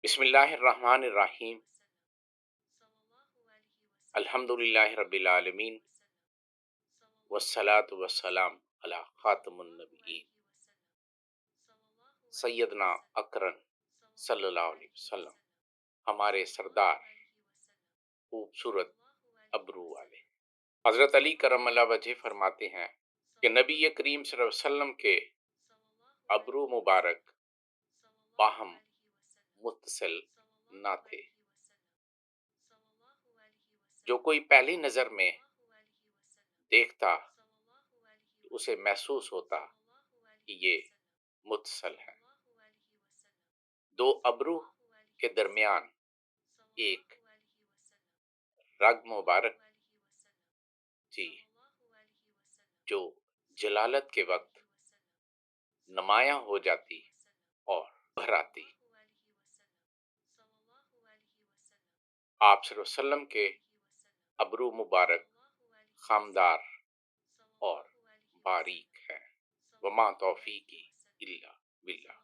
بسم اللہ الرحمن الرحیم، الحمد للہ رب العالمین، والصلاة والسلام علی خاتم النبیین سیدنا اکرم صلی اللہ علیہ وسلم، ہمارے سردار خوبصورت ابرو والے حضرت علی کرم اللہ وجہ فرماتے ہیں کہ نبی کریم صلی اللہ علیہ وسلم کے ابرو مبارک باہم متصل نہ تھے۔ جو کوئی پہلی نظر میں دیکھتا اسے محسوس ہوتا کہ یہ متصل ہے۔ دو ابرو کے درمیان ایک رگ مبارک تھی جو جلالت کے وقت نمایاں ہو جاتی اور بھر آتی۔ آپ صلی اللہ علیہ وسلم کے ابرو مبارک خامدار اور باریک ہے۔ وما توفیقی الا باللہ۔